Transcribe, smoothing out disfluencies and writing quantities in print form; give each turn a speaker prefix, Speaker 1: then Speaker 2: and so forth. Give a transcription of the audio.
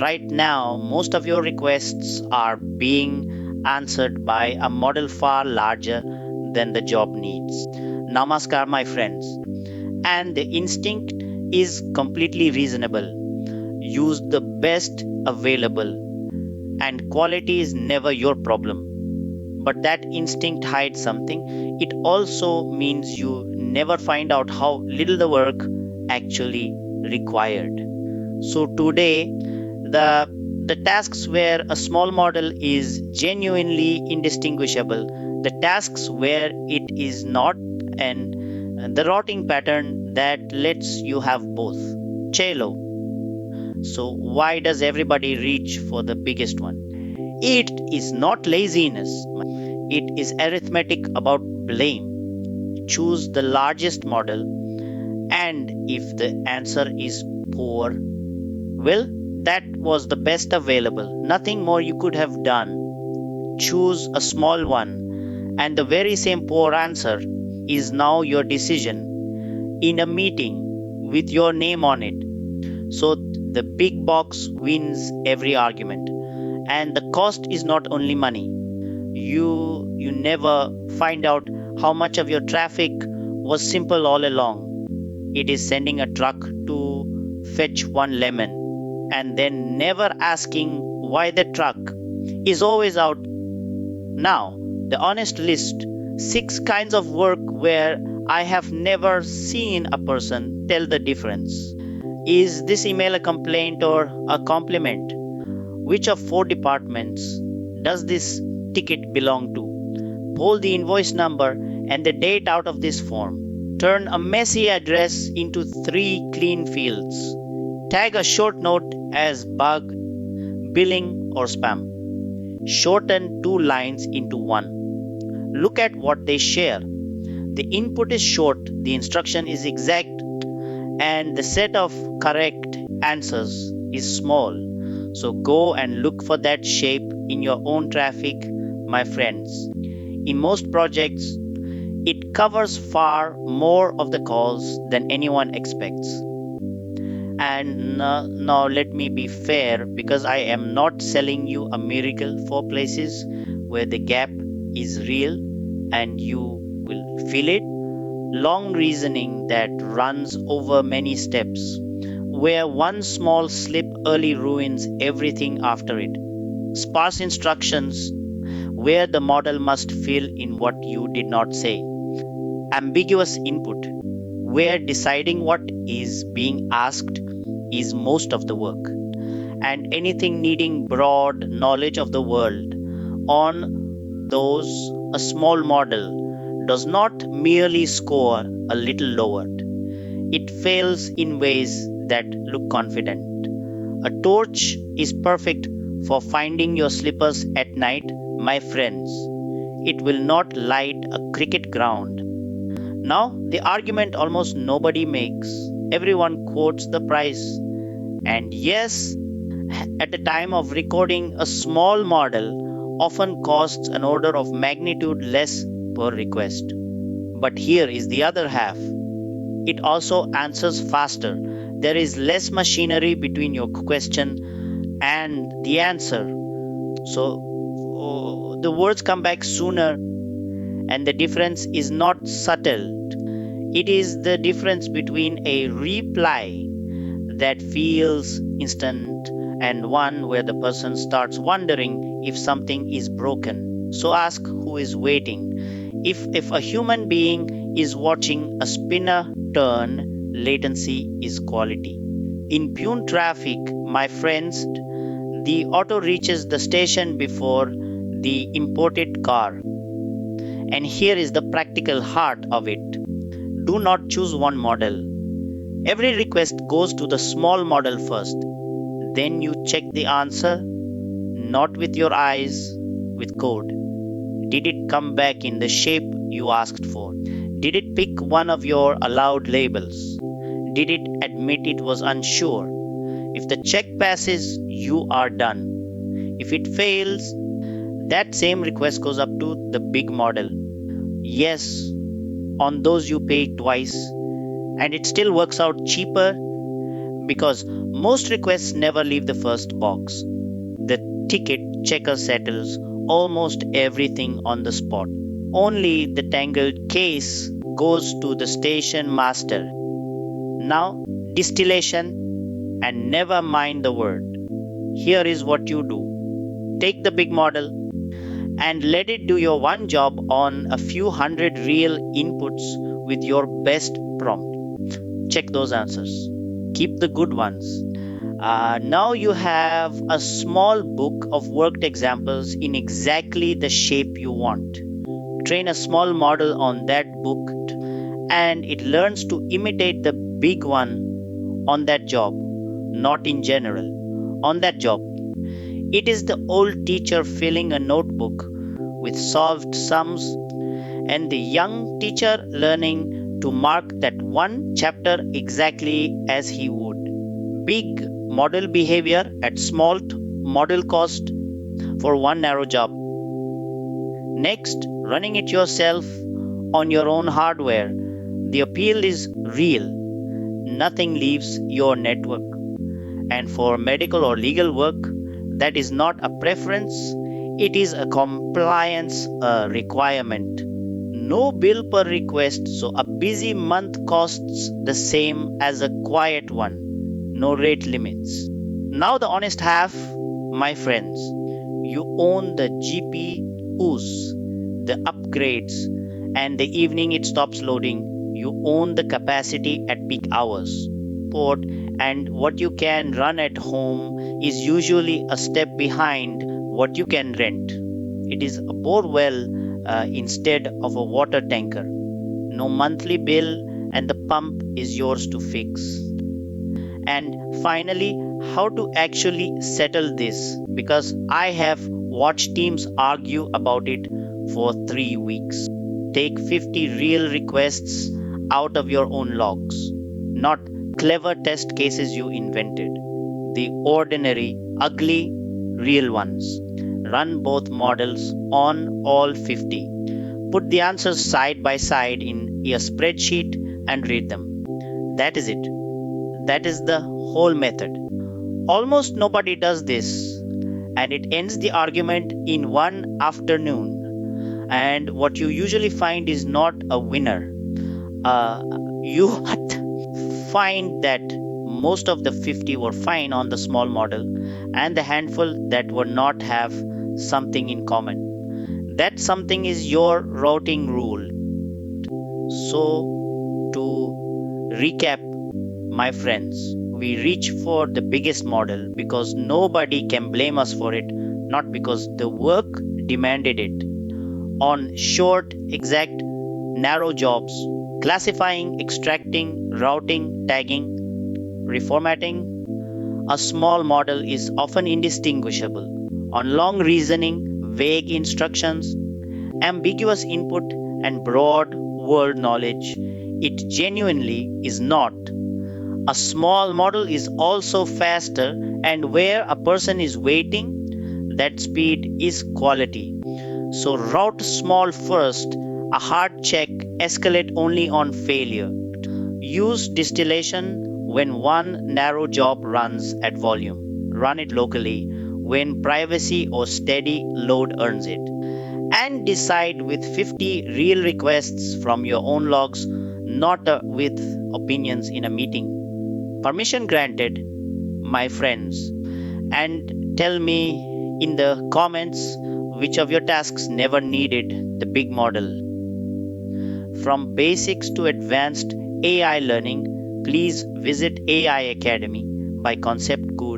Speaker 1: Right now, most of your requests are being answered by a model far larger than the job needs. Namaskar, my friends. And the instinct is completely reasonable. Use the best available, and quality is never your problem. But that instinct hides something. It also means you never find out how little the work actually required. So today, the the tasks where a small model is genuinely indistinguishable, the tasks where it is not, and the rotting pattern that lets you have both. Chelo. So why does everybody reach for the biggest one? It is not laziness. It is arithmetic about blame. Choose the largest model, and if the answer is poor, well, that was the best available. Nothing more you could have done. Choose a small one, and the very same poor answer is now your decision in a meeting with your name on it. So the big box wins every argument. And the cost is not only money. You never find out how much of your traffic was simple all along. It is sending a truck to fetch one lemon and then never asking why the truck is always out. Now, the honest list: 6 kinds of work where I have never seen a person tell the difference. Is this email a complaint or a compliment? Which of 4 departments does this ticket belong to? Pull the invoice number and the date out of this form. Turn a messy address into 3 clean fields. Tag a short note as bug, billing, or spam. Shorten 2 lines into 1. Look at what they share. The input is short, the instruction is exact, and the set of correct answers is small. So go and look for that shape in your own traffic, my friends. In most projects, it covers far more of the calls than anyone expects. And now let me be fair, because I am not selling you a miracle for places where the gap is real and you will feel it. Long reasoning that runs over many steps, where one small slip early ruins everything after it. Sparse instructions, where the model must fill in what you did not say. Ambiguous input, where deciding what is being asked is most of the work. And anything needing broad knowledge of the world, on those a small model does not merely score a little lower. It fails in ways that look confident. A torch is perfect for finding your slippers at night, my friends. It will not light a cricket ground. Now, the argument almost nobody makes. Everyone quotes the price. And yes, at the time of recording, a small model often costs an order of magnitude less per request. But here is the other half. It also answers faster. There is less machinery between your question and the answer. So the words come back sooner, and the difference is not subtle. It is the difference between a reply that feels instant and one where the person starts wondering if something is broken. So ask who is waiting. If a human being is watching a spinner turn, latency is quality. In Pune traffic, my friends, the auto reaches the station before the imported car. And here is the practical heart of it. Do not choose one model. Every request goes to the small model first. Then you check the answer, not with your eyes, with code. Did it come back in the shape you asked for? Did it pick one of your allowed labels? Did it admit it was unsure? If the check passes, you are done. If it fails, that same request goes up to the big model. Yes, on those you pay twice, and it still works out cheaper Because most requests never leave the first box. The ticket checker settles almost everything on the spot. Only the tangled case goes to the station master. Now, distillation, and never mind the word. Here is what you do: take the big model and let it do your one job on a few hundred real inputs with your best prompt. Check those answers. Keep the good ones. Now you have a small book of worked examples in exactly the shape you want. Train a small model on that book and it learns to imitate the big one on that job, not in general, on that job. It is the old teacher filling a notebook with solved sums and the young teacher learning to mark that one chapter exactly as he would. Big model behavior at small model cost for one narrow job. Next, running it yourself on your own hardware. The appeal is real. Nothing leaves your network. And for medical or legal work, that is not a preference, it is a compliance requirement. No bill per request, so a busy month costs the same as a quiet one. No rate limits. Now, the honest half, my friends, you own the GPUs, the upgrades, and the evening it stops loading, you own the capacity at peak hours. Port and what you can run at home is usually a step behind what you can rent. It is a bore well instead of a water tanker. No monthly bill, and the pump is yours to fix. And finally, how to actually settle this, because I have watched teams argue about it for 3 weeks. Take 50 real requests out of your own logs, not clever test cases you invented. The ordinary, ugly, real ones. Run both models on all 50. Put the answers side by side in a spreadsheet and read them. That is it. That is the whole method. Almost nobody does this, and it ends the argument in one afternoon. And what you usually find is not a winner. You find that most of the 50 were fine on the small model, and the handful that were not have something in common. That something is your routing rule. So, to recap, my friends, we reach for the biggest model because nobody can blame us for it, not because the work demanded it. On short, exact, narrow jobs, classifying, extracting, routing, tagging, reformatting, a small model is often indistinguishable. On long reasoning, vague instructions, ambiguous input, and broad world knowledge, it genuinely is not. A small model is also faster, and where a person is waiting, that speed is quality. So route small first, a hard check, escalate only on failure. Use distillation when one narrow job runs at volume. Run it locally when privacy or steady load earns it. And decide with 50 real requests from your own logs, not with opinions in a meeting. Permission granted, my friends. And tell me in the comments which of your tasks never needed the big model. From basics to advanced AI learning, please visit AI Academy by Concept Guru.